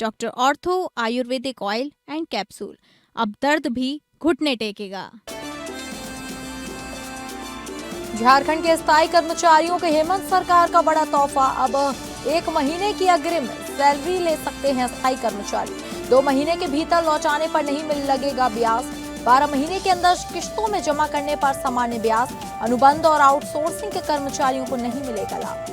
Doctor ortho Ayurvedic oil and capsule. अब दर्द भी घुटने टेकेगा। झारखंड के स्थायी कर्मचारियों के हेमंत सरकार का बड़ा तोहफा। अब 1 महीने की अग्रिम सैलरी ले सकते हैं स्थायी कर्मचारी। 2 महीने के भीतर लौटाने पर नहीं मिल लगेगा ब्याज। 12 महीने के अंदर किश्तों में जमा करने पर सामान्य ब्याज। अनुबंध और आउटसोर्सिंग के कर्मचारियों को नहीं मिलेगा लाभ।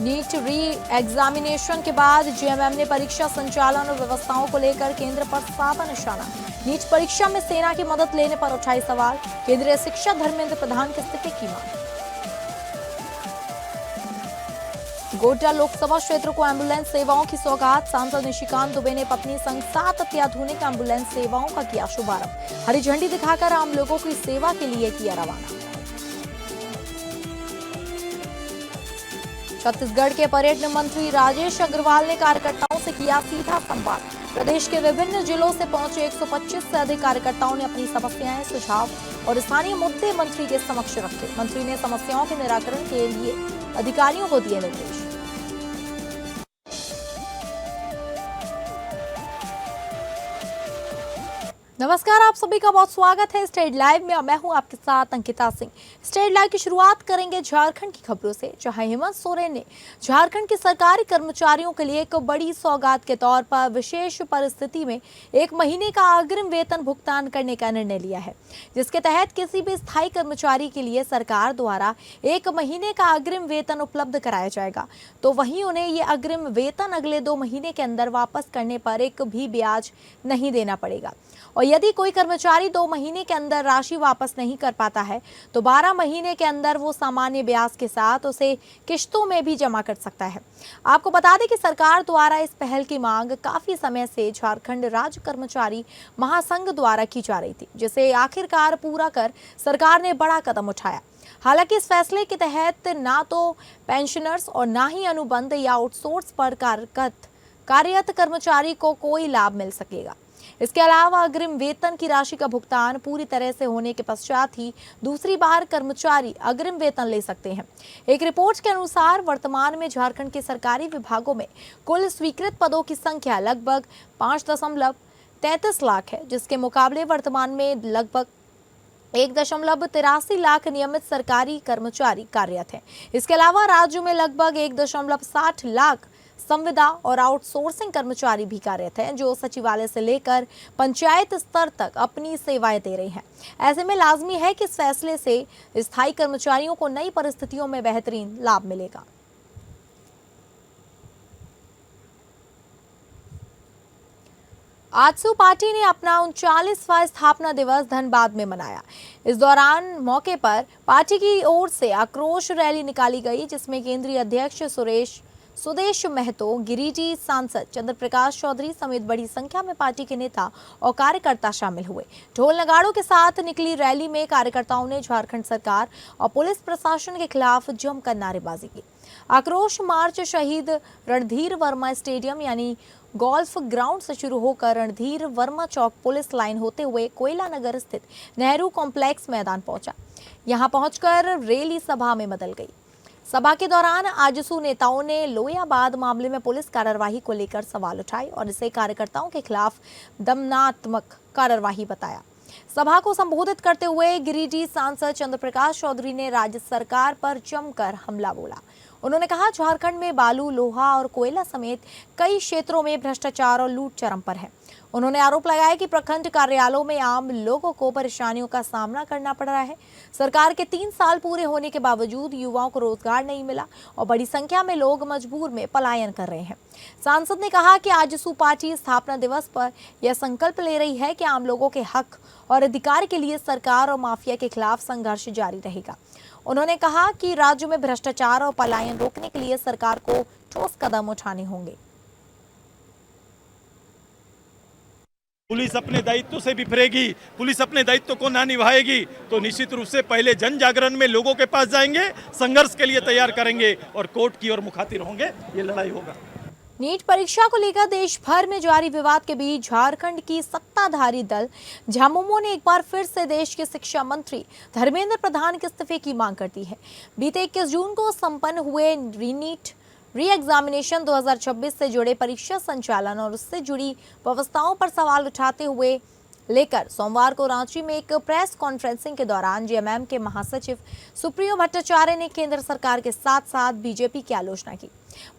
नीट री एग्जामिनेशन के बाद जेएमएम ने परीक्षा संचालन और व्यवस्थाओं को लेकर केंद्र पर साधा निशाना। नीट परीक्षा में सेना की मदद लेने पर उठाई सवाल। केंद्रीय शिक्षा धर्मेंद्र प्रधान के इस्तीफे की मांग। गोड्डा लोकसभा क्षेत्र को एम्बुलेंस सेवाओं की सौगात। सांसद निशिकांत दुबे ने पत्नी संग 7 अत्याधुनिक एम्बुलेंस सेवाओं का किया शुभारंभ। हरी झंडी दिखाकर आम लोगों की सेवा के लिए किया रवाना। छत्तीसगढ़ के पर्यटन मंत्री राजेश अग्रवाल ने कार्यकर्ताओं से किया सीधा संवाद। प्रदेश के विभिन्न जिलों से पहुंचे 125 से अधिक कार्यकर्ताओं ने अपनी समस्याएं, सुझाव और स्थानीय मुद्दे मंत्री के समक्ष रखे। मंत्री ने समस्याओं के निराकरण के लिए अधिकारियों को दिए निर्देश। नमस्कार, आप सभी का बहुत स्वागत है स्टेट लाइव में। मैं हूं आपके साथ अंकिता सिंह। स्टेट लाइव की शुरुआत करेंगे झारखंड की खबरों से, जहां हेमंत सोरेन ने झारखंड के सरकारी कर्मचारियों के लिए एक बड़ी सौगात के तौर पर विशेष परिस्थिति में 1 महीने का अग्रिम वेतन भुगतान करने का निर्णय लिया है, जिसके तहत किसी भी स्थायी कर्मचारी के लिए सरकार द्वारा 1 महीने का अग्रिम वेतन उपलब्ध कराया जाएगा। तो वहीं उन्हें ये अग्रिम वेतन अगले 2 महीने के अंदर वापस करने पर एक भी ब्याज नहीं देना पड़ेगा। और यदि कोई कर्मचारी 2 महीने के अंदर राशि वापस नहीं कर पाता है तो 12 महीने के अंदर वो सामान्य ब्याज के साथ उसे किश्तों में भी जमा कर सकता है। आपको बता दें कि सरकार द्वारा इस पहल की मांग काफी समय से झारखंड राज्य कर्मचारी महासंघ द्वारा की जा रही थी, जिसे आखिरकार पूरा कर सरकार ने बड़ा कदम उठाया। हालांकि इस फैसले के तहत ना तो पेंशनर्स और ना ही अनुबंध या आउटसोर्स पर कार्यरत कर्मचारी को कोई लाभ मिल सकेगा। इसके अलावा अग्रिम वेतन की राशि का भुगतान पूरी तरह से होने के पश्चात ही दूसरी बार कर्मचारी अग्रिम वेतन ले सकते हैं। एक रिपोर्ट के अनुसार वर्तमान में झारखंड के सरकारी विभागों में कुल स्वीकृत पदों की संख्या लगभग 5.33 लाख है, जिसके मुकाबले वर्तमान में लगभग 1.83 लाख नियमित सरकारी कर्मचारी कार्यरत हैं। इसके अलावा राज्य में लगभग 1.60 लाख संविदा और आउटसोर्सिंग कर्मचारी भी कार्यरत हैं, जो सचिवालय से लेकर पंचायत स्तर तक अपनी सेवाएं दे रहे हैं। ऐसे में लाजमी है कि इस फैसले से स्थायी कर्मचारियों को नई परिस्थितियों में बेहतरीन लाभ मिलेगा। आजसू पार्टी ने अपना 39वां स्थापना दिवस धनबाद में मनाया। इस दौरान मौके पर पार्टी की ओर से आक्रोश रैली निकाली गई, जिसमें केंद्रीय अध्यक्ष सुदेश महतो, गिरिडीह सांसद चंद्र प्रकाश चौधरी समेत बड़ी संख्या में पार्टी के नेता और कार्यकर्ता शामिल हुए। ढोल नगाड़ों के साथ निकली रैली में कार्यकर्ताओं ने झारखंड सरकार और पुलिस प्रशासन के खिलाफ जमकर नारेबाजी की। आक्रोश मार्च शहीद रणधीर वर्मा स्टेडियम यानी गोल्फ ग्राउंड से शुरू होकर रणधीर वर्मा चौक पुलिस लाइन होते हुए कोयला नगर स्थित नेहरू कॉम्प्लेक्स मैदान पहुंचा। यहां पहुंचकर रैली सभा में बदल गई। सभा के दौरान आजसू नेताओं ने लोहियाबाद मामले में पुलिस कार्रवाई को लेकर सवाल उठाए और इसे कार्यकर्ताओं के खिलाफ दमनात्मक कार्रवाई बताया। सभा को संबोधित करते हुए गिरिडीह सांसद चंद्र प्रकाश चौधरी ने राज्य सरकार पर जमकर हमला बोला। उन्होंने कहा, झारखंड में बालू, लोहा और कोयला समेत कई क्षेत्रों में भ्रष्टाचार और लूट चरम पर है। उन्होंने आरोप लगाया कि प्रखंड कार्यालयों में आम लोगों को परेशानियों का सामना करना पड़ रहा है। सरकार के 3 साल पूरे होने के बावजूद युवाओं को रोजगार नहीं मिला और बड़ी संख्या में लोग मजबूर में पलायन कर रहे हैं। सांसद ने कहा कि आजसू पार्टी स्थापना दिवस पर यह संकल्प ले रही है कि आम लोगों के हक और अधिकार के लिए सरकार और माफिया के खिलाफ संघर्ष जारी रहेगा। उन्होंने कहा कि राज्य में भ्रष्टाचार और पलायन रोकने के लिए सरकार को ठोस कदम उठाने होंगे। पुलिस अपने दायित्व से बिफरेगी, पुलिस अपने दायित्व को ना निभाएगी तो निश्चित रूप से पहले जन जागरण में लोगों के पास जाएंगे, संघर्ष के लिए तैयार करेंगे और कोर्ट की ओर मुखातिब होंगे। ये लड़ाई होगा। नीट परीक्षा को लेकर देश भर में जारी विवाद के बीच झारखंड की सत्ताधारी दल झामुमो ने एक बार फिर से देश के शिक्षा मंत्री धर्मेंद्र प्रधान के इस्तीफे की मांग करती है। बीते 21 जून को संपन्न हुए रीनीट री एग्जामिनेशन 2026 से जुड़े परीक्षा संचालन और उससे जुड़ी व्यवस्थाओं पर सवाल उठाते हुए लेकर सोमवार को रांची में एक प्रेस कॉन्फ्रेंसिंग के दौरान जेएमएम के महासचिव सुप्रियो भट्टाचार्य ने केंद्र सरकार के साथ साथ बीजेपी की आलोचना की।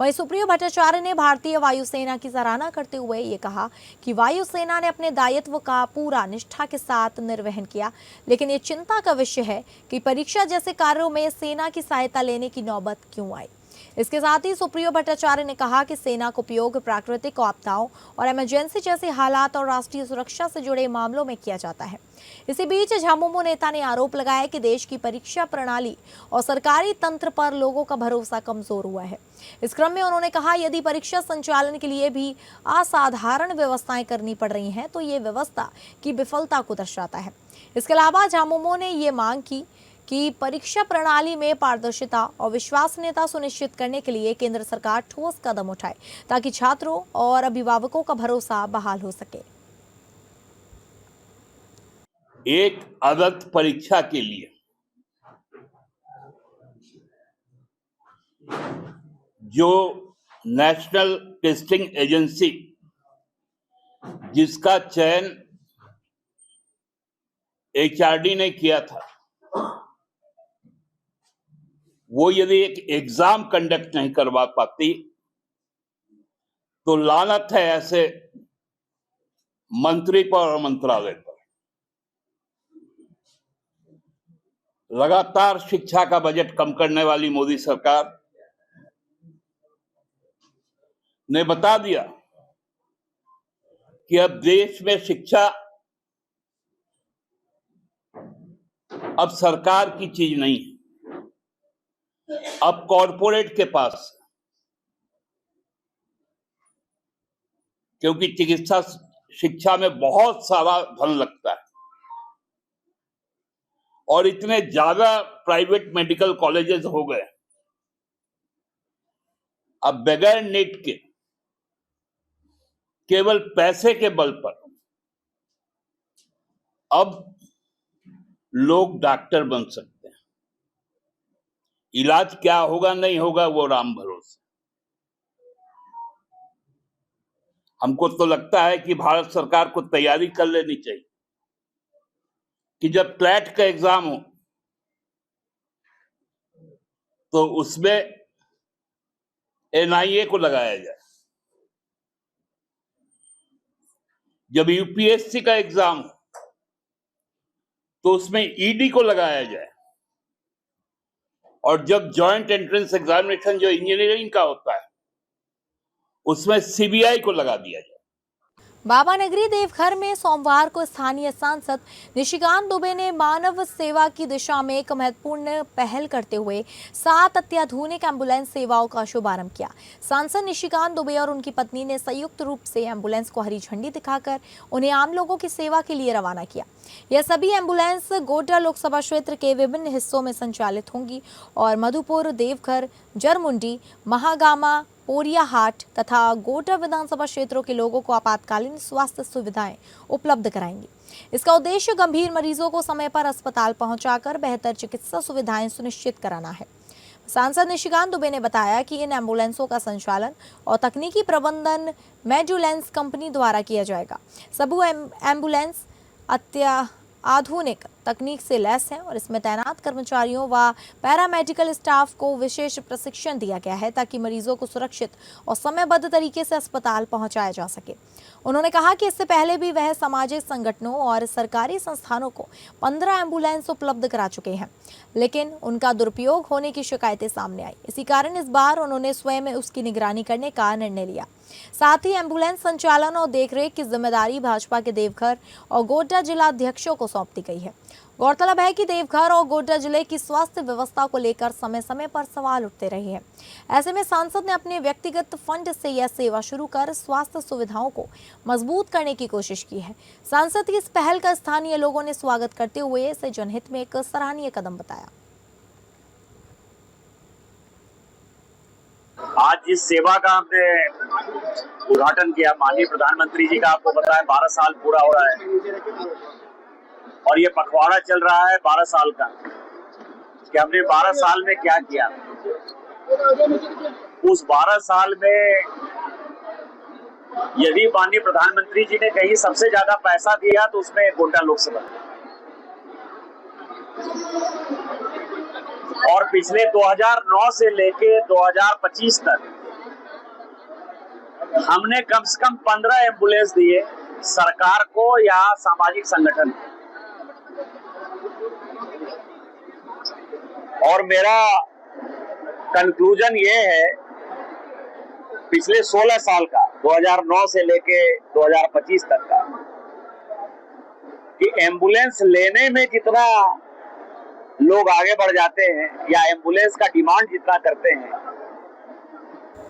वहीं सुप्रियो भट्टाचार्य ने भारतीय वायुसेना की सराहना करते हुए ये कहा कि वायुसेना ने अपने दायित्व का पूरा निष्ठा के साथ निर्वहन किया, लेकिन ये चिंता का विषय है कि परीक्षा जैसे कार्यों में सेना की सहायता लेने की नौबत क्यों आई। इसके साथ ही सुप्रियो भट्टाचार्य ने कहा कि सेना का उपयोग प्राकृतिक आपदाओं और इमरजेंसी जैसे हालात और राष्ट्रीय सुरक्षा से जुड़े मामलों में किया जाता है। इसी बीच झामुमो नेता ने आरोप लगाया कि देश की परीक्षा प्रणाली और सरकारी तंत्र पर लोगों का भरोसा कमजोर हुआ है। इस क्रम में उन्होंने कहा, यदि परीक्षा संचालन के लिए भी असाधारण व्यवस्थाएं करनी पड़ रही हैं तो ये व्यवस्था की विफलता को दर्शाता है। इसके अलावा झामुमो ने ये मांग की कि परीक्षा प्रणाली में पारदर्शिता और विश्वसनीयता सुनिश्चित करने के लिए केंद्र सरकार ठोस कदम उठाए ताकि छात्रों और अभिभावकों का भरोसा बहाल हो सके। एक आदर्श परीक्षा के लिए जो नेशनल टेस्टिंग एजेंसी जिसका चयन एचआरडी ने किया था, वो यदि एक एग्जाम कंडक्ट नहीं करवा पाती तो लानत है ऐसे मंत्री पर और मंत्रालय पर। लगातार शिक्षा का बजट कम करने वाली मोदी सरकार ने बता दिया कि अब देश में शिक्षा अब सरकार की चीज नहीं है, अब कॉरपोरेट के पास, क्योंकि चिकित्सा शिक्षा में बहुत सारा धन लगता है और इतने ज्यादा प्राइवेट मेडिकल कॉलेजेस हो गए, अब बगैर नीट के केवल पैसे के बल पर अब लोग डॉक्टर बन सकते हैं। इलाज क्या होगा नहीं होगा वो राम भरोसे। हमको तो लगता है कि भारत सरकार को तैयारी कर लेनी चाहिए कि जब क्लैट का एग्जाम हो तो उसमें एनआईए को लगाया जाए, जब यूपीएससी का एग्जाम हो तो उसमें ईडी को लगाया जाए, और जब जॉइंट एंट्रेंस एग्जामिनेशन जो इंजीनियरिंग का होता है उसमें सीबीआई को लगा दिया जाए। बाबा नगरी देवघर में सोमवार को स्थानीय सांसद निशिकांत दुबे ने मानव सेवा की दिशा में एक महत्वपूर्ण पहल करते हुए 7 अत्याधुनिक एम्बुलेंस सेवाओं का शुभारंभ किया। सांसद निशिकांत दुबे और उनकी पत्नी ने संयुक्त रूप से एम्बुलेंस को हरी झंडी दिखाकर उन्हें आम लोगों की सेवा के लिए रवाना किया। यह सभी एम्बुलेंस गोड्डा लोकसभा क्षेत्र के विभिन्न हिस्सों में संचालित होंगी और मधुपुर, देवघर, जरमुंडी, महागामा, पोरियाहाट तथा गोड्डा विधानसभा क्षेत्रों के लोगों को आपातकालीन स्वास्थ्य सुविधाएं उपलब्ध कराएंगी। इसका उद्देश्य गंभीर मरीजों को समय पर अस्पताल पहुंचाकर बेहतर चिकित्सा सुविधाएं सुनिश्चित कराना है। सांसद निशिकांत दुबे ने बताया कि इन एम्बुलेंसों का संचालन और तकनीकी प्रबंधन मेडुलेंस कंपनी द्वारा किया जाएगा। सभी एम्बुलेंस आधुनिक तकनीक से लैस हैं और इसमें तैनात कर्मचारियों व पैरामेडिकल स्टाफ को विशेष प्रशिक्षण दिया गया है ताकि मरीजों को सुरक्षित और समयबद्ध तरीके से अस्पताल पहुंचाया जा सके। उन्होंने कहा कि इससे पहले भी वह सामाजिक संगठनों और सरकारी संस्थानों को 15 एम्बुलेंस उपलब्ध करा चुके हैं, लेकिन उनका दुरुपयोग होने की शिकायतें सामने आई। इसी कारण इस बार उन्होंने स्वयं उसकी निगरानी करने का निर्णय लिया। साथ ही एम्बुलेंस संचालन और देखरेख की जिम्मेदारी भाजपा के देवघर और गोड्डा जिला अध्यक्षों को सौंप दी गई है। गौरतलब है कि देवघर और गोड्डा जिले की स्वास्थ्य व्यवस्था को लेकर समय समय पर सवाल उठते रहे हैं। ऐसे में सांसद ने अपने व्यक्तिगत फंड से यह सेवा शुरू कर स्वास्थ्य सुविधाओं को मजबूत करने की कोशिश की है। सांसद की इस पहल का स्थानीय लोगों ने स्वागत करते हुए इसे जनहित में एक सराहनीय कदम बताया। आज जिस सेवा का हमने उद्घाटन किया, माननीय प्रधानमंत्री जी का, आपको पता है 12 साल पूरा हो रहा है और ये पखवाड़ा चल रहा है 12 साल का कि हमने 12 साल में क्या किया। उस 12 साल में यदि माननीय प्रधानमंत्री जी ने कहीं सबसे ज्यादा पैसा दिया तो उसमें गोड्डा लोकसभा, और पिछले 2009 से लेके 2025 तक हमने कम से कम 15 एम्बुलेंस दिए सरकार को या सामाजिक संगठन को। और मेरा कंक्लूजन ये है पिछले 16 साल का 2009 से लेके 2025 तक का कि एम्बुलेंस लेने में जितना लोग आगे बढ़ जाते हैं या एम्बुलेंस का डिमांड जितना करते हैं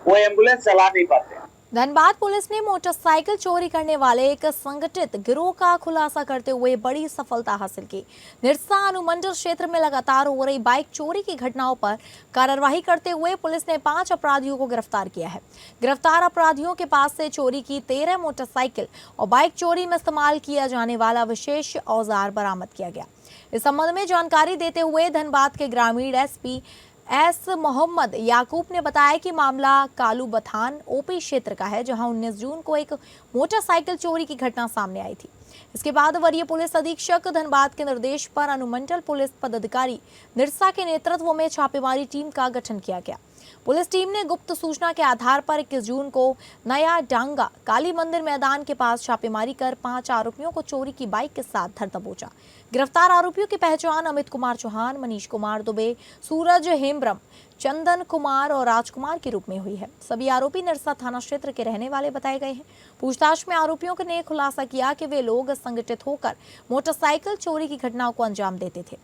वो एम्बुलेंस चला नहीं पाते। धनबाद पुलिस ने मोटरसाइकिल चोरी करने वाले एक संगठित गिरोह का खुलासा करते हुए बड़ी सफलता हासिल की। निरसा अनुमंडल क्षेत्र में लगातार हो रही बाइक चोरी की घटनाओं पर कार्रवाई करते हुए पुलिस ने 5 अपराधियों को गिरफ्तार किया है। गिरफ्तार अपराधियों के पास से चोरी की 13 मोटरसाइकिल और बाइक चोरी में इस्तेमाल किया जाने वाला विशेष औजार बरामद किया गया। इस संबंध में जानकारी देते हुए धनबाद के ग्रामीण एसपी एस मोहम्मद याकूब ने बताया कि मामला कालू बथान ओपी क्षेत्र का है, जहां 19 जून को एक मोटरसाइकिल चोरी की घटना सामने आई थी। इसके बाद वरीय पुलिस अधीक्षक धनबाद के निर्देश पर अनुमंडल पुलिस पदाधिकारी निरसा के नेतृत्व में छापेमारी टीम का गठन किया गया। पुलिस टीम ने गुप्त सूचना के आधार पर 21 जून को नया डांगा काली मंदिर मैदान के पास छापेमारी कर 5 आरोपियों को चोरी की बाइक के साथ धर दबोचा। गिरफ्तार आरोपियों की पहचान अमित कुमार चौहान, मनीष कुमार दुबे, सूरज हेम्ब्रम, चंदन कुमार और राजकुमार के रूप में हुई है। सभी आरोपी निरसा थाना क्षेत्र के रहने वाले बताए गए हैं। पूछताछ में आरोपियों ने खुलासा किया कि वे लोग संगठित होकर मोटरसाइकिल चोरी की घटनाओं को अंजाम देते थे।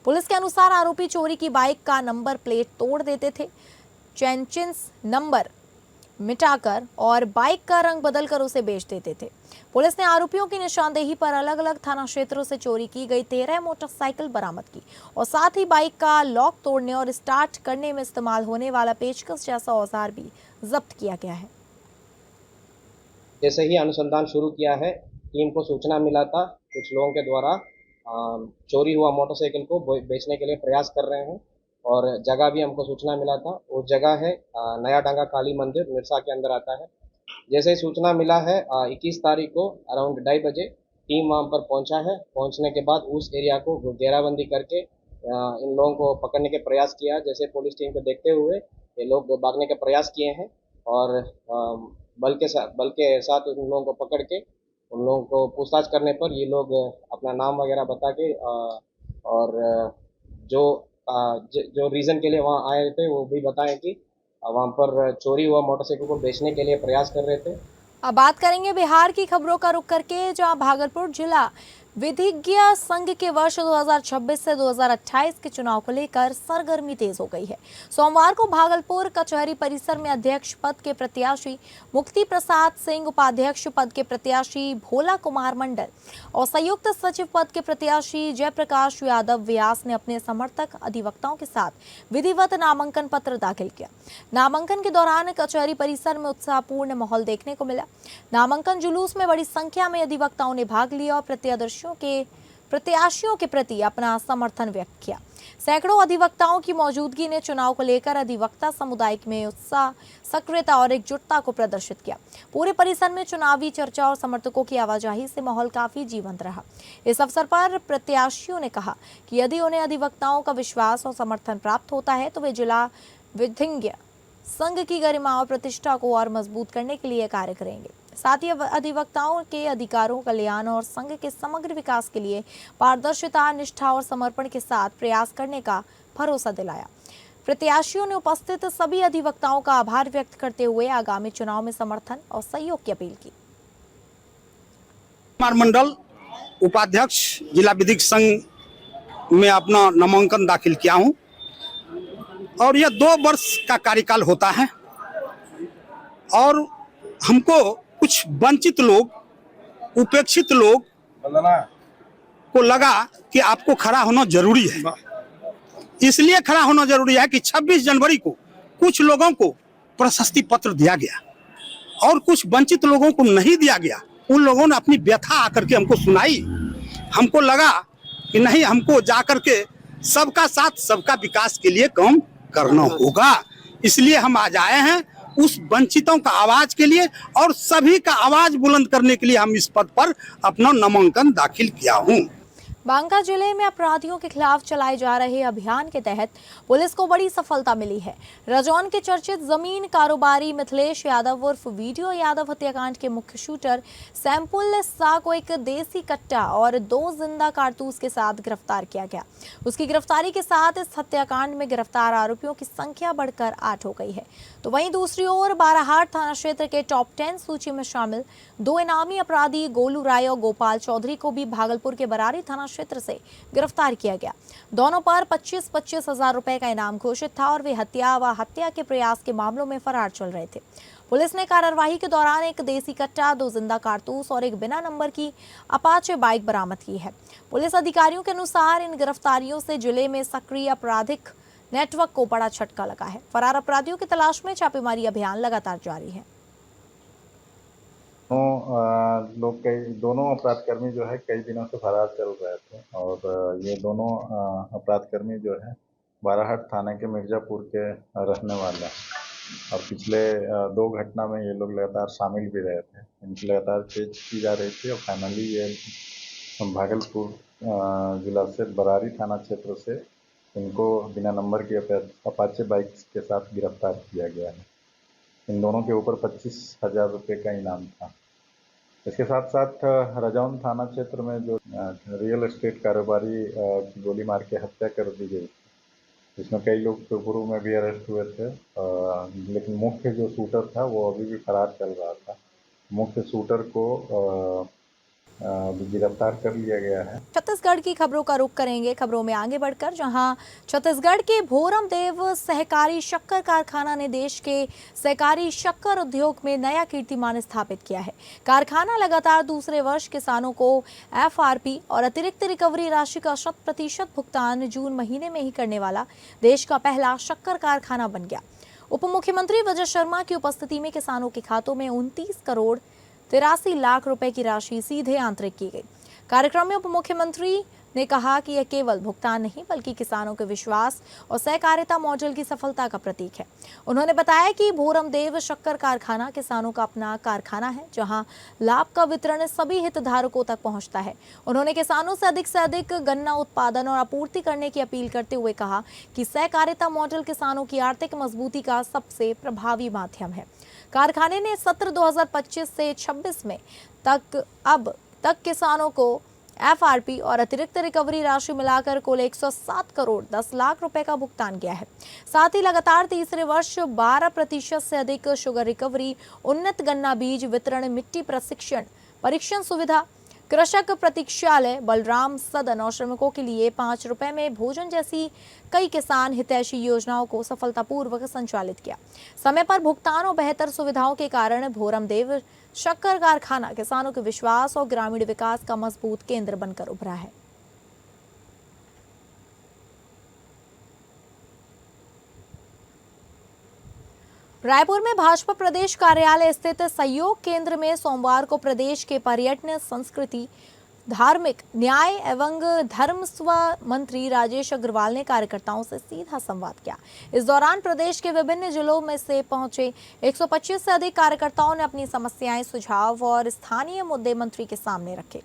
पुलिस के अनुसार आरोपी चोरी की बाइक का नंबर प्लेट तोड़ देते थे, चेंचिंस नंबर मिटाकर और बाइक का रंग बदलकर उसे बेच देते थे। पुलिस ने आरोपियों की निशानदेही पर अलग अलग थाना क्षेत्रों से चोरी की गई 13 मोटरसाइकिल बरामद की और साथ ही बाइक का लॉक तोड़ने और स्टार्ट करने में इस्तेमाल होने वाला पेचकस जैसा औजार भी जब्त किया गया है। जैसे ही अनुसंधान शुरू किया है, टीम को सूचना मिला था कुछ लोगों के द्वारा चोरी हुआ मोटरसाइकिल को बेचने के लिए प्रयास कर रहे हैं और जगह भी हमको सूचना मिला था। वो जगह है नया डांगा काली मंदिर, निरसा के अंदर आता है। जैसे ही सूचना मिला है 21 तारीख को अराउंड 2:30 बजे टीम वहां पर पहुंचा है। पहुंचने के बाद उस एरिया को घेराबंदी करके इन लोगों को पकड़ने के प्रयास किया। जैसे पुलिस टीम को देखते हुए ये लोग भागने के प्रयास किए हैं और बल के साथ उन लोगों को पकड़ के उन लोगों को पूछताछ करने पर ये लोग अपना नाम वगैरह बता के और जो रीज़न के लिए वहाँ आए थे वो भी बताएं कि वहाँ पर चोरी हुआ मोटरसाइकिल को बेचने के लिए प्रयास कर रहे थे। अब बात करेंगे बिहार की खबरों का रुख करके, जहां भागलपुर जिला विधिज्ञ संघ के वर्ष 2026 से 2028 के चुनाव को लेकर सरगर्मी तेज हो गई है। सोमवार को भागलपुर कचहरी परिसर में अध्यक्ष पद के प्रत्याशी मुक्ति प्रसाद सिंह, उपाध्यक्ष पद के प्रत्याशी भोला कुमार मंडल और संयुक्त सचिव पद के प्रत्याशी जयप्रकाश यादव व्यास ने अपने समर्थक अधिवक्ताओं के साथ विधिवत नामांकन पत्र दाखिल किया। नामांकन के दौरान कचहरी परिसर में उत्साहपूर्ण माहौल देखने को मिला। नामांकन जुलूस में बड़ी संख्या में अधिवक्ताओं ने भाग लिया और प्रत्याशियों के प्रति अपना समर्थन व्यक्त किया। सैकड़ों अधिवक्ताओं की मौजूदगी ने चुनाव को लेकर अधिवक्ता समुदाय में उत्साह, सक्रियता और एकजुटता को प्रदर्शित किया। पूरे परिसर में चुनावी चर्चा और समर्थकों की आवाजाही से माहौल काफी जीवंत रहा। इस अवसर पर प्रत्याशियों ने कहा कि यदि उन्हें अधिवक्ताओं का विश्वास और समर्थन प्राप्त होता है तो वे जिला विधिज्ञ संघ की गरिमा और प्रतिष्ठा को और मजबूत करने के लिए कार्य करेंगे। साथ ही अधिवक्ताओं के अधिकारों, कल्याण और संघ के समग्र विकास के लिए पारदर्शिता, निष्ठा और समर्पण के साथ प्रयास करने का भरोसा दिलाया। प्रत्याशियों ने उपस्थित सभी अधिवक्ताओं का आभार व्यक्त करते हुए आगामी चुनाव में समर्थन और सहयोग की अपील की। कुमार मंडल, उपाध्यक्ष जिला विधिक संघ में अपना नामांकन दाखिल किया हूं और यह 2 वर्ष का कार्यकाल होता है और हमको कुछ वंचित लोग, उपेक्षित लोग को लगा कि आपको खड़ा होना जरूरी है। इसलिए खड़ा होना जरूरी है कि 26 जनवरी को कुछ लोगों को प्रशस्ति पत्र दिया गया और कुछ वंचित लोगों को नहीं दिया गया। उन लोगों ने अपनी व्यथा आकर के हमको सुनाई। हमको लगा कि नहीं, हमको जाकर के सबका साथ सबका विकास के लिए काम करना होगा। इसलिए हम आज आए हैं उस वंचितों का आवाज के लिए और सभी का आवाज बुलंद करने के लिए हम इस पद पर अपना नामांकन दाखिल किया हूँ। बांका जिले में अपराधियों के खिलाफ चलाए जा रहे अभियान के तहत पुलिस को बड़ी सफलता मिली है। रजौन के चर्चित जमीन कारोबारी मिथिलेश यादव उर्फ वीडियो यादव हत्याकांड के मुख्य शूटर सैंपुल शाह को एक देसी कट्टा और 2 जिंदा कारतूस के साथ गिरफ्तार किया गया। उसकी गिरफ्तारी के साथ इस हत्याकांड में गिरफ्तार आरोपियों की संख्या बढ़कर 8 हो गई है। तो वहीं दूसरी ओर बाराहाट थाना क्षेत्र के टॉप 10 सूची में शामिल 2 इनामी अपराधी गोलू राय और गोपाल चौधरी को भी भागलपुर के बरारी थाना क्षेत्र से गिरफ्तार किया गया। दोनों पर 25-25 हजार रुपए का इनाम घोषित था और वे हत्या व हत्या के प्रयास के मामलों में फरार चल रहे थे। पुलिस ने कार्रवाई के दौरान एक देसी कट्टा, 2 जिंदा कारतूस और एक बिना नंबर की अपाचे बाइक बरामद की है। पुलिस अधिकारियों के अनुसार इन गिरफ्तारियों से जिले में सक्रिय आपराधिक नेटवर्क को बड़ा झटका लगा है। फरार अपराधियों की तलाश में छापेमारी अभियान लगातार जारी है। दोनों अपराधकर्मी जो है कई दिनों से फरार चल रहे थे और ये दोनों अपराधकर्मी जो है बाराहाट थाना के मिर्जापुर के रहने वाले हैं और पिछले 2 घटना में ये लोग लगातार शामिल भी रहे थे। इनकी लगातार चेक की जा रही थी और फाइनली ये भागलपुर जिला से बरारी थाना क्षेत्र से इनको बिना नंबर की अपाचे बाइक के साथ गिरफ्तार किया गया है। इन दोनों के ऊपर 25,000 रुपये का इनाम था। इसके साथ साथ रजौन थाना क्षेत्र में जो रियल एस्टेट कारोबारी की गोली मार के हत्या कर दी गई, इसमें कई लोग पूर्व में भी अरेस्ट हुए थे, लेकिन मुख्य जो शूटर था वो अभी भी फरार चल रहा था। मुख्य शूटर को गिरफ्तार कर लिया गया है। छत्तीसगढ़ की खबरों का रुख करेंगे। खबरों में आगे बढ़कर जहां छत्तीसगढ़ के भोरमदेव सहकारी शक्कर कारखाना ने देश के सहकारी शक्कर उद्योग में नया कीर्तिमान स्थापित किया है। कारखाना लगातार दूसरे वर्ष किसानों को एफआरपी और अतिरिक्त रिकवरी राशि का 100% भुगतान जून महीने में ही करने वाला देश का पहला शक्कर कारखाना बन गया। उप मुख्यमंत्री विजय शर्मा की उपस्थिति में किसानों के खातों में 29 करोड़ 83 लाख रुपए की राशि सीधे आंतरिक की गई। कार्यक्रम में उप मुख्यमंत्री ने कहा कि यह केवल भुगतान नहीं बल्कि किसानों के विश्वास और सहकारिता मॉडल की सफलता का प्रतीक है। उन्होंने बताया कि भोरमदेव शक्कर कारखाना किसानों का अपना कारखाना है जहां लाभ का वितरण सभी हितधारकों तक पहुंचता है। उन्होंने किसानों से अधिक गन्ना उत्पादन और आपूर्ति करने की अपील करते हुए कहा कि सहकारिता मॉडल किसानों की आर्थिक मजबूती का सबसे प्रभावी माध्यम है। कारखाने ने सत्र 2025 से 26 में अब तक किसानों को एफआरपी और अतिरिक्त रिकवरी राशि मिलाकर कुल 107 करोड़ 10 लाख रुपए का भुगतान किया है। साथ ही लगातार तीसरे वर्ष 12% से अधिक शुगर रिकवरी, उन्नत गन्ना बीज वितरण, मिट्टी प्रशिक्षण परीक्षण सुविधा, कृषक प्रतीक्षालय, बलराम सदन और श्रमिकों के लिए 5 रुपए में भोजन जैसी कई किसान हितैषी योजनाओं को सफलतापूर्वक संचालित किया। समय पर भुगतान और बेहतर सुविधाओं के कारण भोरमदेव शक्कर कारखाना किसानों के विश्वास और ग्रामीण विकास का मजबूत केंद्र बनकर उभरा है। रायपुर में भाजपा प्रदेश कार्यालय स्थित सहयोग केंद्र में सोमवार को प्रदेश के पर्यटन, संस्कृति, धार्मिक न्याय एवं धर्मस्व मंत्री राजेश अग्रवाल ने कार्यकर्ताओं से सीधा संवाद किया। इस दौरान प्रदेश के विभिन्न जिलों में से पहुंचे 125 से अधिक कार्यकर्ताओं ने अपनी समस्याएं, सुझाव और स्थानीय मुद्दे मंत्री के सामने रखे।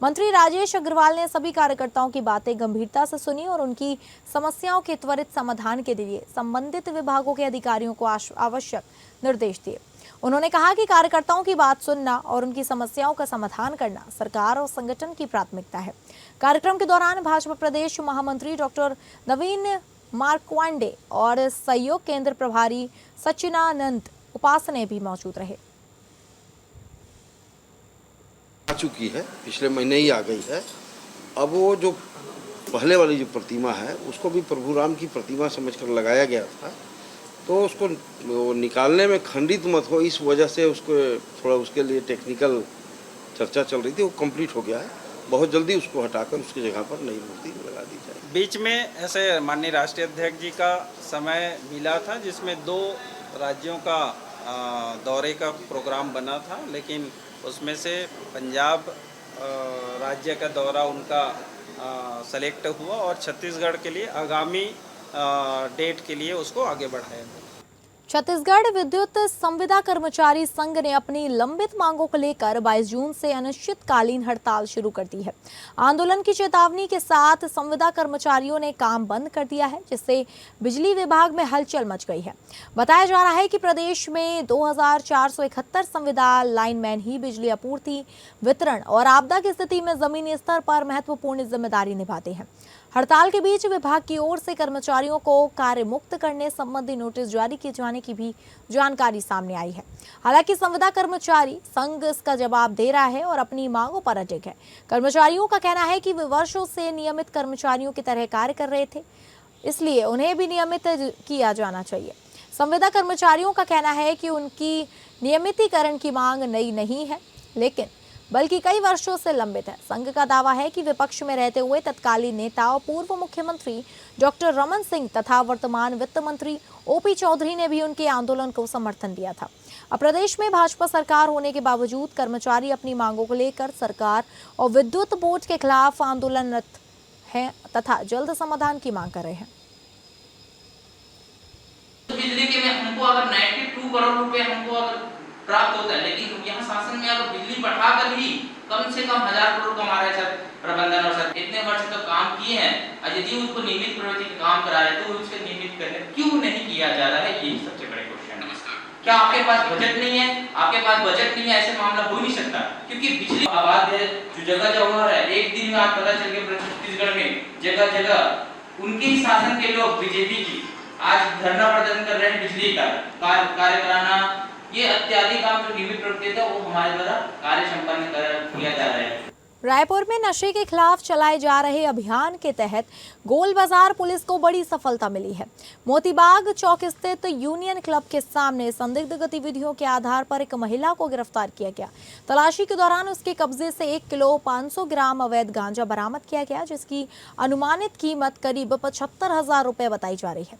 मंत्री राजेश अग्रवाल ने सभी कार्यकर्ताओं की बातें गंभीरता से सुनी और उनकी समस्याओं के त्वरित समाधान के लिए संबंधित विभागों के अधिकारियों को आवश्यक निर्देश दिए। उन्होंने कहा कि कार्यकर्ताओं की बात सुनना और उनकी समस्याओं का समाधान करना सरकार और संगठन की प्राथमिकता है। कार्यक्रम के दौरान भाजपा प्रदेश महामंत्री डॉक्टर नवीन मार्कवांडे और सहयोग केंद्र प्रभारी सचिनानंद उपासने भी मौजूद रहे। आ चुकी है, पिछले महीने ही आ गई है। अब वो जो पहले वाली जो प्रतिमा है उसको भी प्रभु राम की प्रतिमा समझकर लगाया गया था, तो उसको निकालने में खंडित मत हो, इस वजह से उसको थोड़ा उसके लिए टेक्निकल चर्चा चल रही थी। वो कंप्लीट हो गया है, बहुत जल्दी उसको हटाकर उसकी जगह पर नई मूर्ति लगा दी जाए। बीच में ऐसे माननीय राष्ट्रीय अध्यक्ष जी का समय मिला था जिसमें 2 राज्यों का दौरे का प्रोग्राम बना था, लेकिन उसमें से पंजाब राज्य का दौरा उनका सेलेक्ट हुआ और छत्तीसगढ़ के लिए आगामी डेट के लिए उसको आगे बढ़ाया। छत्तीसगढ़ विद्युत संविदा कर्मचारी संघ ने अपनी लंबित मांगों को लेकर 22 जून से अनिश्चितकालीन हड़ताल शुरू कर दी है। आंदोलन की चेतावनी के साथ संविदा कर्मचारियों ने काम बंद कर दिया है, जिससे बिजली विभाग में हलचल मच गई है। बताया जा रहा है कि प्रदेश में 2471 संविदा लाइनमैन ही बिजली आपूर्ति, वितरण और आपदा की स्थिति में जमीनी स्तर पर महत्वपूर्ण जिम्मेदारी निभाते हैं। हड़ताल के बीच विभाग की ओर से कर्मचारियों को कार्य मुक्त करने संबंधी नोटिस जारी किए जाने की भी जानकारी सामने आई है। हालांकि संविदा कर्मचारी संघ इसका जवाब दे रहा है और अपनी मांगों पर अडिग है। कर्मचारियों का कहना है कि वे वर्षों से नियमित कर्मचारियों की तरह कार्य कर रहे थे, इसलिए उन्हें भी नियमित किया जाना चाहिए। संविदा कर्मचारियों का कहना है कि उनकी नियमितीकरण की मांग नई नहीं है, लेकिन बल्कि कई वर्षों से लंबित है। संघ का दावा है कि विपक्ष में रहते हुए तत्कालीन नेता और पूर्व मुख्यमंत्री डॉक्टर रमन सिंह तथा वर्तमान वित्त मंत्री ओपी चौधरी ने भी उनके आंदोलन को समर्थन दिया था। अब प्रदेश में भाजपा सरकार होने के बावजूद कर्मचारी अपनी मांगों को लेकर सरकार और विद्युत बोर्ड के खिलाफ आंदोलनरत हैं तथा जल्द समाधान की मांग कर रहे हैं। बिजली के में हमको अगर 92 करोड़ रुपए हमको अगर प्राप्त होता है, लेकिन यहाँ शासन में अगर बिजली बढ़ाकर भी कम से कम 1000 करोड़ कमा रहे सर प्रबंधन और सर इतने वर्ष तो काम किए हैं, और यदि उसको नियमित प्रवृत्ति का काम करा रहे तो उसके नियमित करने क्यों नहीं किया जा रहा है, यही सबसे बड़े क्वेश्चन। नमस्कार, क्या आपके पास बजट नहीं है? आपके पास बजट नहीं है, ऐसे मामला हो नहीं सकता, क्योंकि बिजली आबाद है जो जगह जगह है। एक दिन में आप पता चल गया छत्तीसगढ़ में जगह जगह उनके ही शासन के लोग बीजेपी की आज धरना प्रदर्शन कर रहे हैं। बिजली का कार्य कराना, ये अत्याधिक काम जो नियमित प्रवृत्ति था वो हमारे द्वारा कार्य संपन्न किया जा रहा है। रायपुर में नशे के खिलाफ चलाए जा रहे अभियान के तहत गोल बाजार पुलिस को बड़ी सफलता मिली है। मोतीबाग चौक स्थित यूनियन क्लब के सामने संदिग्ध गतिविधियों के आधार पर एक महिला को गिरफ्तार किया गया। तलाशी के दौरान उसके कब्जे से 1 किलो 500 ग्राम अवैध गांजा बरामद किया गया, जिसकी अनुमानित कीमत करीब 75,000 रुपए बताई जा रही है।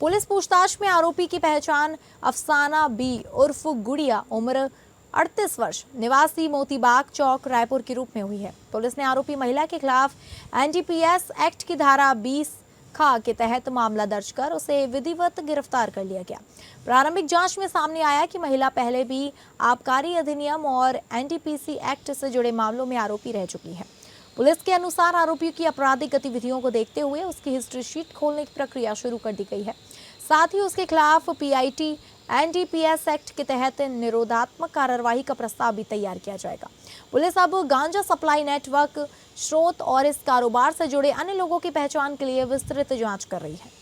पुलिस पूछताछ में आरोपी की पहचान अफसाना बी उर्फ गुड़िया उम्र 38 वर्ष निवासी मोतीबाग चौक रायपुर के रूप में हुई है। पुलिस ने आरोपी महिला के खिलाफ एनडीपीएस एक्ट की धारा 20 ख के तहत मामला दर्ज कर उसे विधिवत गिरफ्तार कर लिया गया। प्रारंभिक जांच में सामने आया कि महिला पहले भी आबकारी अधिनियम और एनडीपीसी एक्ट से जुड़े मामलों में आरोपी रह चुकी है। पुलिस के अनुसार आरोपियों की आपराधिक गतिविधियों को देखते हुए उसकी हिस्ट्री शीट खोलने की प्रक्रिया शुरू कर दी गई है। साथ ही उसके खिलाफ पीआईटी एनडीपीएस एक्ट के तहत निरोधात्मक कार्रवाई का प्रस्ताव भी तैयार किया जाएगा। पुलिस अब गांजा सप्लाई नेटवर्क, स्रोत और इस कारोबार से जुड़े अन्य लोगों की पहचान के लिए विस्तृत जांच कर रही है।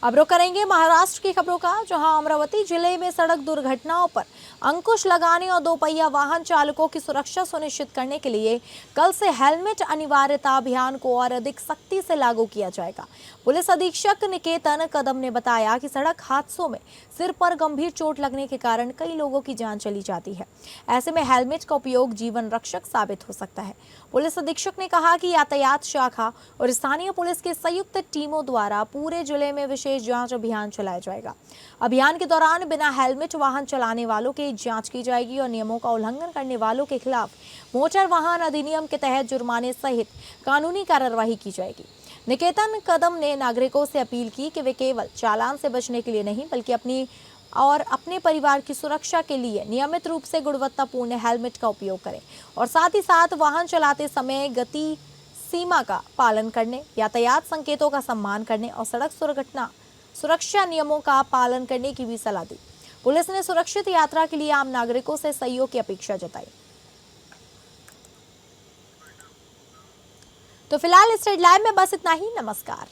अब रुक करेंगे महाराष्ट्र की खबरों का, जहां अमरावती जिले में सड़क दुर्घटनाओं पर अंकुश लगाने और दोपहिया वाहन चालकों की सुरक्षा सुनिश्चित करने के लिए कल से हेलमेट अनिवार्यता अभियान को और अधिक सख्ती से लागू किया जाएगा। पुलिस अधीक्षक निकेतन कदम ने बताया कि सड़क हादसों में सिर पर गंभीर चोट लगने के कारण कई लोगों की जान चली जाती है। ऐसे में हेलमेट का उपयोग जीवन रक्षक साबित हो सकता है। पुलिस अधीक्षक ने कहा कि यातायात शाखा और स्थानीय पुलिस की संयुक्त टीमों द्वारा पूरे जिले में विशेष जांच अभियान चलाया जाएगा। अभियान के दौरान बिना हेलमेट वाहन चलाने वालों की जांच की जाएगी और नियमों का उल्लंघन करने वालों के खिलाफ मोटर वाहन अधिनियम के तहत जुर्माने सहित कानूनी कार्रवाई की जाएगी। निकेतन कदम ने नागरिकों से अपील की कि वे केवल चालान से बचने के लिए नहीं, बल्कि अपनी और अपने परिवार की सुरक्षा के लिए नियमित रूप से गुणवत्तापूर्ण हेलमेट का उपयोग करें और साथ ही साथ वाहन चलाते समय गति सीमा का पालन करने, यातायात संकेतों का सम्मान करने और सड़क सुरक्षा नियमों का पालन करने की भी सलाह दी। पुलिस ने सुरक्षित यात्रा के लिए आम नागरिकों से सहयोग की अपेक्षा जताई। तो फिलहाल इस हेडलाइन में बस इतना ही। नमस्कार।